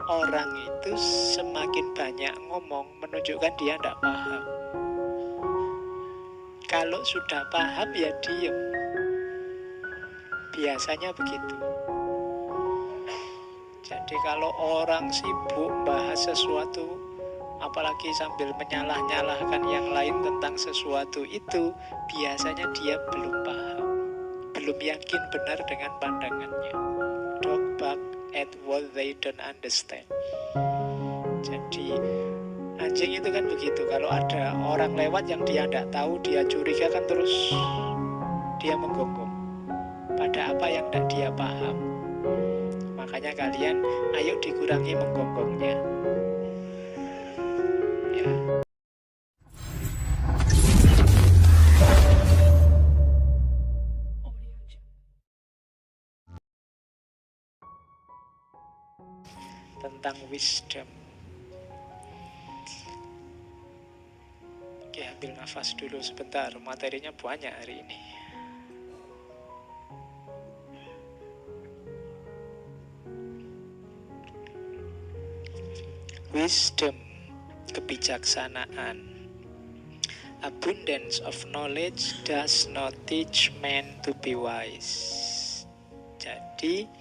orang itu semakin banyak ngomong menunjukkan dia tidak paham. Kalau sudah paham ya diem. Biasanya begitu. Jadi kalau orang sibuk bahas sesuatu, apalagi sambil menyalah-nyalahkan yang lain tentang sesuatu itu, biasanya dia belum paham, belum yakin benar dengan pandangannya. Dog bark at what they don't understand. Jadi anjing itu kan begitu. Kalau ada orang lewat yang dia tidak tahu, dia curiga kan terus dia menggonggong pada apa yang tidak dia paham. Makanya kalian ayo dikurangi menggonggongnya. Ya. Tentang wisdom. Oke, ambil nafas dulu sebentar. Materinya banyak hari ini. Wisdom, kebijaksanaan. Abundance of knowledge does not teach man to be wise. Jadi,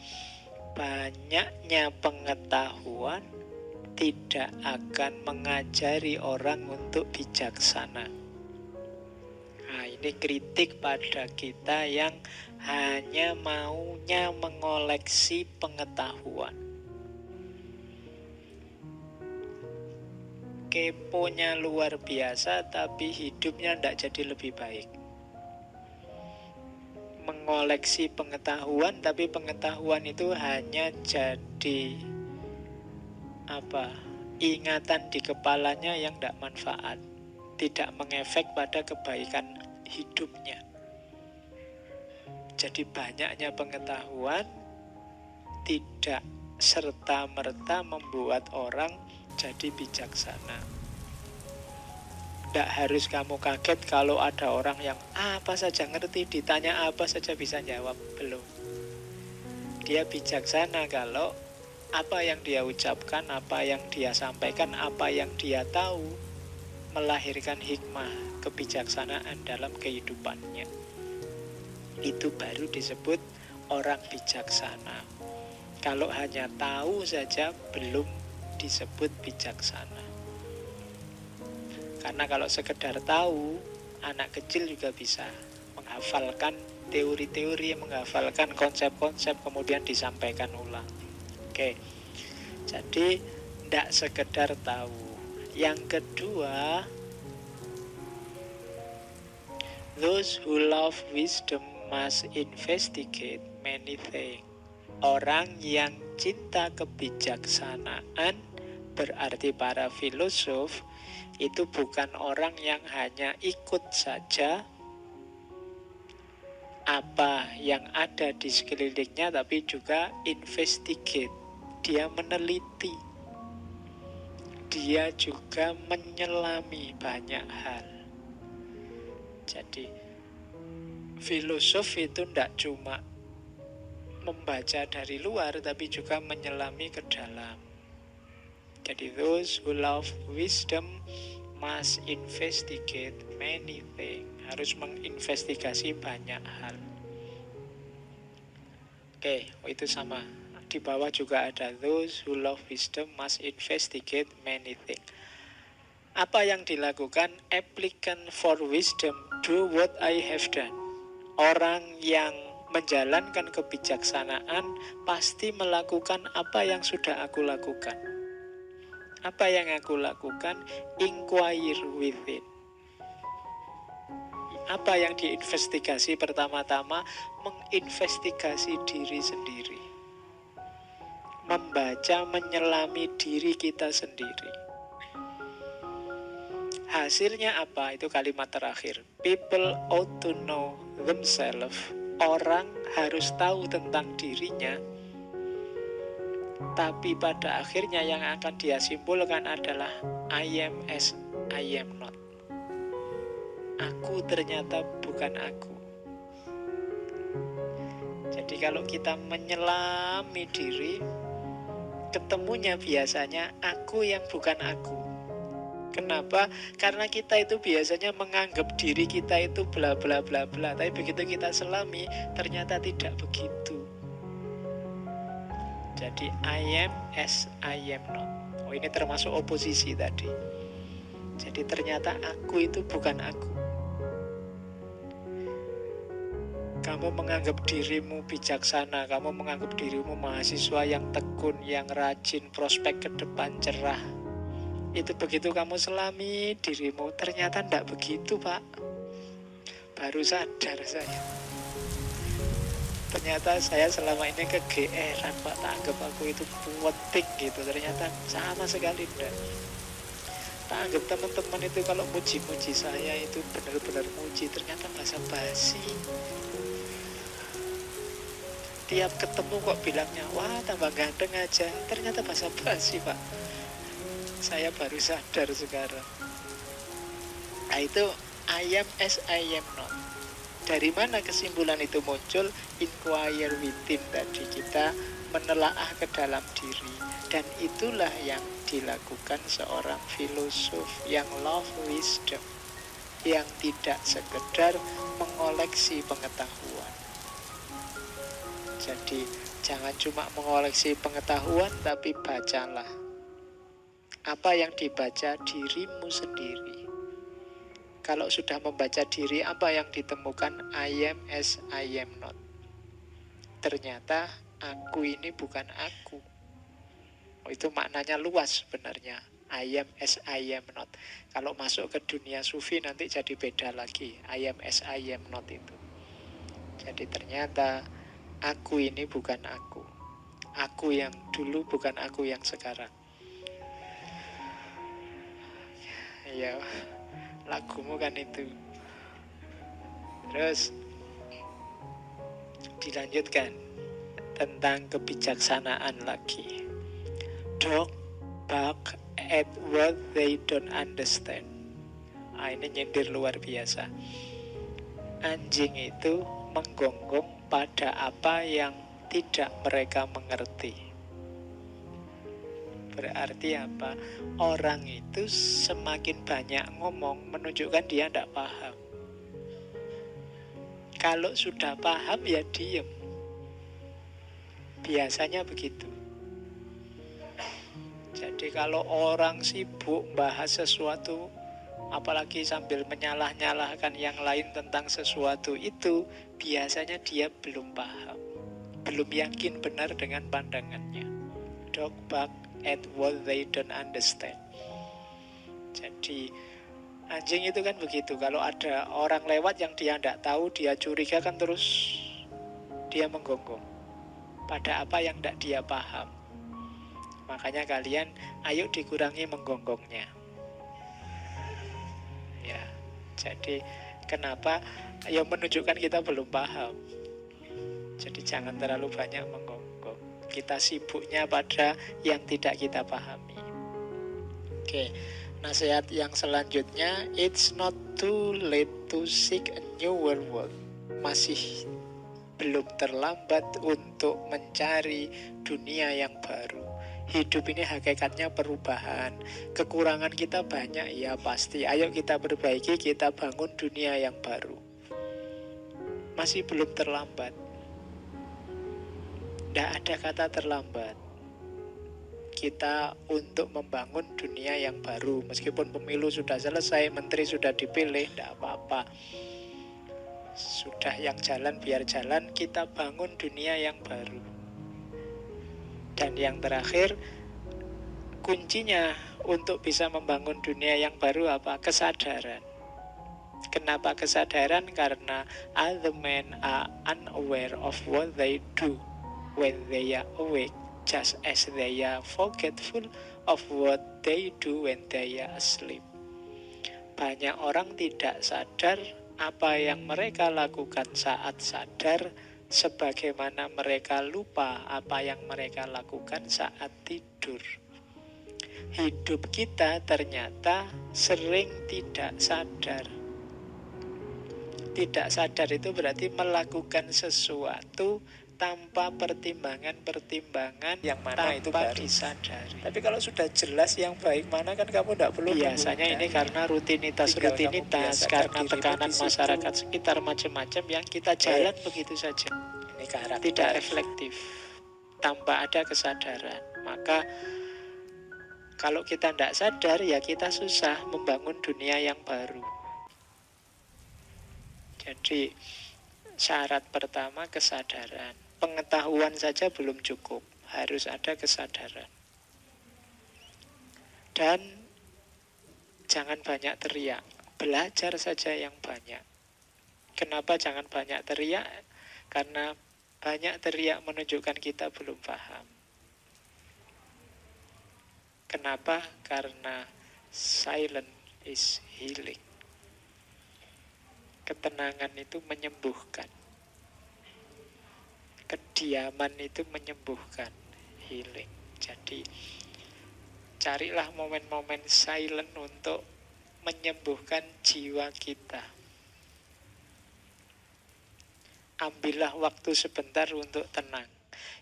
banyaknya pengetahuan tidak akan mengajari orang untuk bijaksana. Nah, ini kritik pada kita yang hanya maunya mengoleksi pengetahuan. Keponya luar biasa, tapi hidupnya tidak jadi lebih baik. Mengoleksi pengetahuan, tapi pengetahuan itu hanya jadi ingatan di kepalanya yang tidak manfaat, tidak mengefek pada kebaikan hidupnya. Jadi banyaknya pengetahuan tidak serta-merta membuat orang jadi bijaksana. Tidak harus kamu kaget kalau ada orang yang apa saja ngerti, ditanya apa saja bisa jawab. Belum. Dia bijaksana kalau apa yang dia ucapkan, apa yang dia sampaikan, apa yang dia tahu melahirkan hikmah, kebijaksanaan dalam kehidupannya. Itu baru disebut orang bijaksana. Kalau hanya tahu saja belum disebut bijaksana. Karena kalau sekedar tahu, anak kecil juga bisa menghafalkan teori-teori, menghafalkan konsep-konsep, kemudian disampaikan ulang. Oke, jadi tidak sekedar tahu. Yang kedua, those who love wisdom must investigate many things. Orang yang cinta kebijaksanaan, berarti para filosof, itu bukan orang yang hanya ikut saja apa yang ada di sekelilingnya, tapi juga investigate. Dia meneliti, dia juga menyelami banyak hal. Jadi filosof itu tidak cuma membaca dari luar, tapi juga menyelami ke dalam. Jadi those who love wisdom must investigate many things. Harus menginvestigasi banyak hal. Oke, itu sama. Di bawah juga ada those who love wisdom must investigate many things. Apa yang dilakukan applicant for wisdom do what I have done. Orang yang menjalankan kebijaksanaan pasti melakukan apa yang sudah aku lakukan. Apa yang aku lakukan? Inquire within. Apa yang diinvestigasi pertama-tama? Menginvestigasi diri sendiri. Membaca, menyelami diri kita sendiri. Hasilnya apa? Itu kalimat terakhir. People ought to know themselves. Orang harus tahu tentang dirinya. Tapi pada akhirnya yang akan dia simpulkan adalah I am as I am not. Aku ternyata bukan aku. Jadi kalau kita menyelami diri, ketemunya biasanya aku yang bukan aku. Kenapa? Karena kita itu biasanya menganggap diri kita itu bla bla bla bla, tapi begitu kita selami ternyata tidak begitu. Jadi I am as I am not. Oh, ini termasuk oposisi tadi. Jadi ternyata aku itu bukan aku. Kamu menganggap dirimu bijaksana, kamu menganggap dirimu mahasiswa yang tekun, yang rajin, prospek ke depan cerah. Itu begitu kamu selami dirimu, ternyata tidak begitu, Pak. Baru sadar saya. Ternyata saya selama ini kegeeran, Pak. Tak anggap aku itu puweting gitu. Ternyata sama sekali tidak. Tak anggap teman-teman itu kalau muji-muji saya itu benar-benar muji. Ternyata basa-basi. Tiap ketemu kok bilangnya, wah tambah ganteng aja. Ternyata basa-basi, Pak. Saya baru sadar sekarang. Nah itu I am as I am not. Dari mana kesimpulan itu muncul? Inquire within tadi, kita menelaah ke dalam diri. Dan itulah yang dilakukan seorang filosof yang love wisdom, yang tidak sekedar mengoleksi pengetahuan. Jadi jangan cuma mengoleksi pengetahuan, tapi bacalah. Apa yang dibaca? Dirimu sendiri. Kalau sudah membaca diri, apa yang ditemukan? I am as I am not. Ternyata aku ini bukan aku. Oh, itu maknanya luas sebenarnya. I am as I am not. Kalau masuk ke dunia sufi nanti jadi beda lagi. I am as I am not itu. Jadi ternyata aku ini bukan aku. Aku yang dulu bukan aku yang sekarang. Ya, lagumu kan itu. Terus dilanjutkan tentang kebijaksanaan lagi. Dog bark at what they don't understand. Ini nyindir luar biasa. Anjing itu menggonggong pada apa yang tidak mereka mengerti. Berarti apa? Orang itu semakin banyak ngomong menunjukkan dia tidak paham. Kalau sudah paham ya diem. Biasanya begitu. Jadi kalau orang sibuk bahas sesuatu, apalagi sambil menyalah-nyalahkan yang lain tentang sesuatu itu, biasanya dia belum paham, belum yakin benar dengan pandangannya. Dog bark at what they don't understand. Jadi anjing itu kan begitu. Kalau ada orang lewat yang dia tidak tahu, dia curiga kan terus dia menggonggong pada apa yang tidak dia paham. Makanya kalian ayo dikurangi menggonggongnya. Ya, jadi kenapa? Ya menunjukkan kita belum paham. Jadi jangan terlalu banyak menggonggong. Kita sibuknya pada yang tidak kita pahami. Oke, nasihat yang selanjutnya, it's not too late to seek a newer world. Masih belum terlambat untuk mencari dunia yang baru. Hidup ini hakikatnya perubahan. Kekurangan kita banyak, ya pasti. Ayo kita perbaiki, kita bangun dunia yang baru. Masih belum terlambat. Tidak ada kata terlambat. Kita untuk membangun dunia yang baru. Meskipun pemilu sudah selesai, menteri sudah dipilih, tidak apa-apa. Sudah yang jalan biar jalan, kita bangun dunia yang baru. Dan yang terakhir, kuncinya untuk bisa membangun dunia yang baru apa? Kesadaran. Kenapa kesadaran? Karena other men are unaware of what they do when they are awake, just as they are forgetful of what they do when they are asleep. Banyak orang tidak sadar apa yang mereka lakukan saat sadar, sebagaimana mereka lupa apa yang mereka lakukan saat tidur. Hidup kita ternyata sering tidak sadar. Tidak sadar itu berarti melakukan sesuatu tanpa pertimbangan-pertimbangan yang mana itu tanpa baru disadari. Tapi kalau sudah jelas yang baik mana kan kamu tidak perlu Biasanya ini karena rutinitas, karena tekanan masyarakat sekitar macam-macam yang kita jalan begitu saja. Ini karakter. Tidak reflektif, tanpa ada kesadaran. Maka kalau kita tidak sadar ya kita susah membangun dunia yang baru. Jadi syarat pertama kesadaran. Pengetahuan saja belum cukup, harus ada kesadaran. Dan jangan banyak teriak, belajar saja yang banyak. Kenapa jangan banyak teriak? Karena banyak teriak menunjukkan kita belum paham. Kenapa? Karena silent is healing. Ketenangan itu menyembuhkan. Kediaman itu menyembuhkan, healing. Jadi carilah momen-momen silent untuk menyembuhkan jiwa kita. Ambillah waktu sebentar untuk tenang.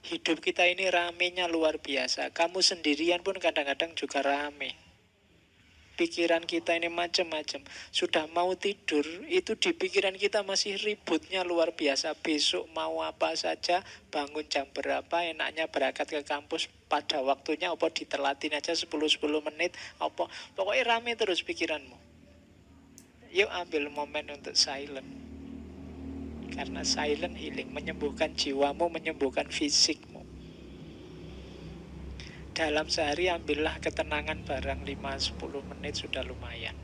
Hidup kita ini ramenya luar biasa. Kamu sendirian pun kadang-kadang juga rame. Pikiran kita ini macam-macam. Sudah mau tidur, itu di pikiran kita masih ributnya luar biasa. Besok mau apa saja, bangun jam berapa, enaknya berangkat ke kampus pada waktunya, apa ditelatin aja 10-10 menit, apa pokoknya rame terus pikiranmu. Yuk ambil momen untuk silent. Karena silent healing, menyembuhkan jiwamu, menyembuhkan fisikmu. Dalam sehari ambillah ketenangan barang 5-10 menit sudah lumayan.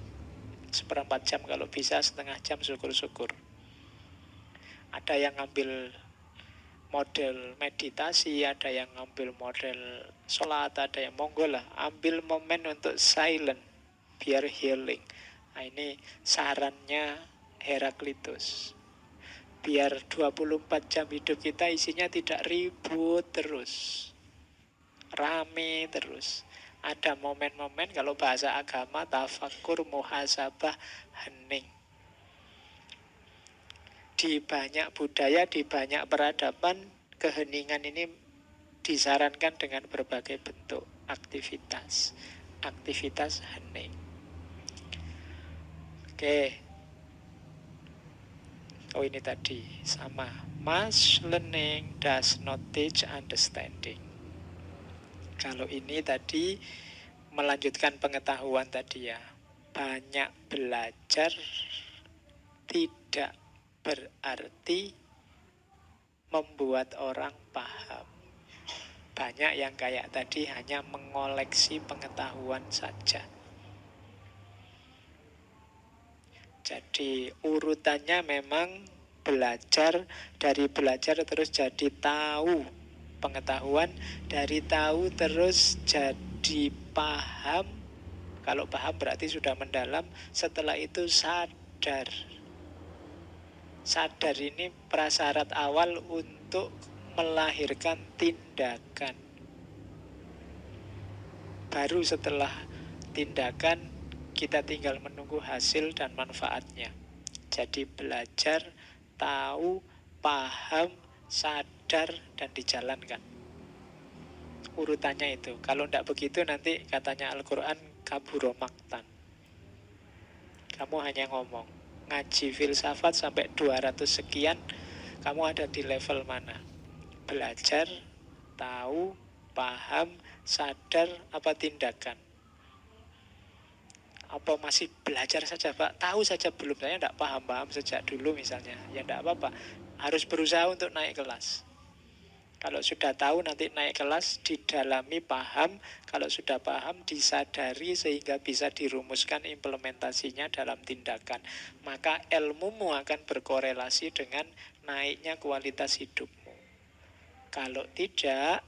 1/4 jam kalau bisa, setengah jam syukur-syukur. Ada yang ngambil model meditasi, ada yang ngambil model sholat, ada yang monggo lah. Ambil momen untuk silent, biar healing. Nah, ini sarannya Heraklitus. Biar 24 jam hidup kita isinya tidak ribut terus, rame terus. Ada momen-momen, kalau bahasa agama, tafakur, muhasabah, hening. Di banyak budaya, di banyak peradaban, keheningan ini disarankan dengan berbagai bentuk aktivitas. Aktivitas hening. Oke. Oh, ini tadi sama. Much learning does not teach understanding. Kalau ini tadi melanjutkan pengetahuan tadi ya. Banyak belajar tidak berarti membuat orang paham. Banyak yang kayak tadi hanya mengoleksi pengetahuan saja. Jadi urutannya memang belajar, dari belajar terus jadi tahu. Pengetahuan, dari tahu terus jadi paham. Kalau paham berarti sudah mendalam. Setelah itu sadar. Sadar ini prasyarat awal untuk melahirkan tindakan. Baru setelah tindakan kita tinggal menunggu hasil dan manfaatnya. Jadi belajar, tahu, paham, sadar, dan dijalankan. Urutannya itu. Kalau tidak begitu nanti katanya Al-Quran kaburo maktan. Kamu hanya ngomong. Ngaji filsafat sampai 200 sekian, kamu ada di level mana? Belajar, tahu, paham, sadar, apa tindakan? Apa masih belajar saja, Pak? Tahu saja belum, saya tidak paham-paham sejak dulu misalnya. Ya tidak apa-apa, harus berusaha untuk naik kelas. Kalau sudah tahu nanti naik kelas, didalami, paham. Kalau sudah paham, disadari sehingga bisa dirumuskan implementasinya dalam tindakan. Maka ilmumu akan berkorelasi dengan naiknya kualitas hidupmu. Kalau tidak,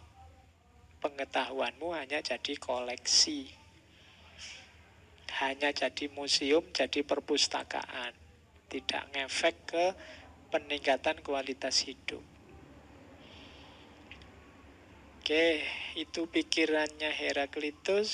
pengetahuanmu hanya jadi koleksi, hanya jadi museum, jadi perpustakaan, tidak ngefek ke peningkatan kualitas hidup. Oke, itu pikirannya Heraklitus.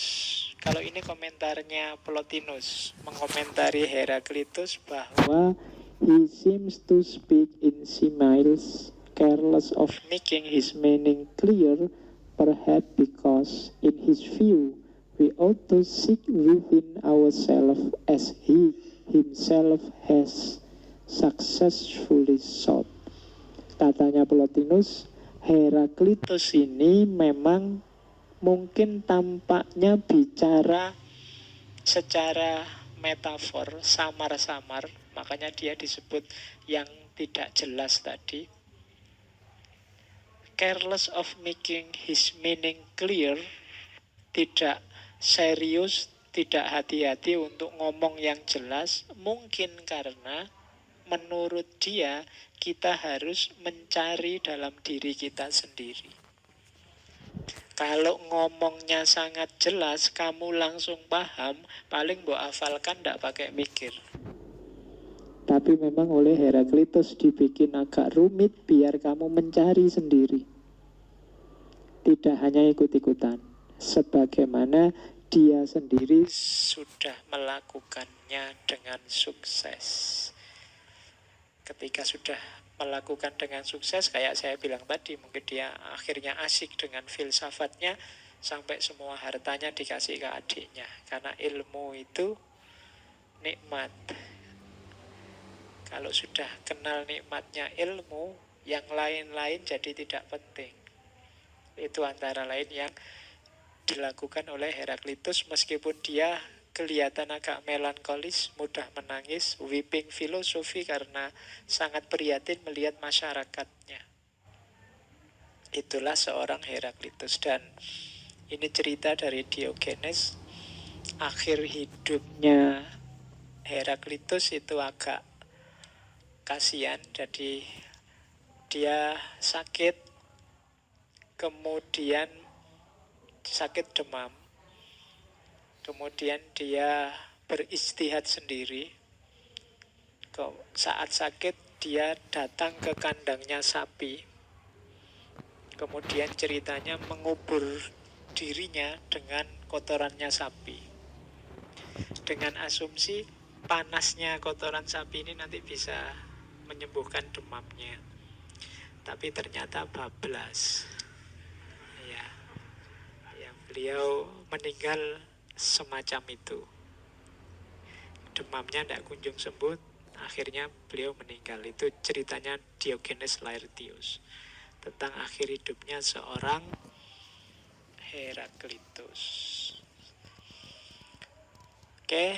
Kalau ini komentarnya Plotinus, mengomentari Heraklitus bahwa he seems to speak in similes careless of making his meaning clear, perhaps because, in his view, we ought to seek within ourselves as he himself has successfully sought. Katanya Plotinus, Heraklitus ini memang mungkin tampaknya bicara secara metafor, samar-samar, makanya dia disebut yang tidak jelas tadi. Careless of making his meaning clear, tidak serius, tidak hati-hati untuk ngomong yang jelas, mungkin karena menurut dia kita harus mencari dalam diri kita sendiri. Kalau ngomongnya sangat jelas, kamu langsung paham, paling mbok hafalkan ndak pakai mikir. Tapi memang oleh Heraklitus dibikin agak rumit biar kamu mencari sendiri. Tidak hanya ikut-ikutan. Sebagaimana dia sendiri sudah melakukannya dengan sukses. Ketika sudah melakukan dengan sukses, kayak saya bilang tadi, mungkin dia akhirnya asik dengan filsafatnya, sampai semua hartanya dikasih ke adiknya. Karena ilmu itu nikmat. Kalau sudah kenal nikmatnya ilmu, yang lain-lain jadi tidak penting. Itu antara lain yang dilakukan oleh Heraklitus, meskipun dia kelihatan agak melankolis, mudah menangis, weeping filosofi karena sangat prihatin melihat masyarakatnya. Itulah seorang Heraklitus. Dan ini cerita dari Diogenes. Akhir hidupnya Heraklitus itu agak kasihan. Jadi dia sakit, kemudian sakit demam. Kemudian dia beristihad sendiri. Saat sakit dia datang ke kandangnya sapi. Kemudian ceritanya mengubur dirinya dengan kotorannya sapi. Dengan asumsi panasnya kotoran sapi ini nanti bisa menyembuhkan demamnya. Tapi ternyata bablas. Ya, beliau meninggal semacam itu. Demamnya tidak kunjung sembuh, akhirnya beliau meninggal. Itu ceritanya Diogenes Laertius, tentang akhir hidupnya seorang Heraklitus. Oke,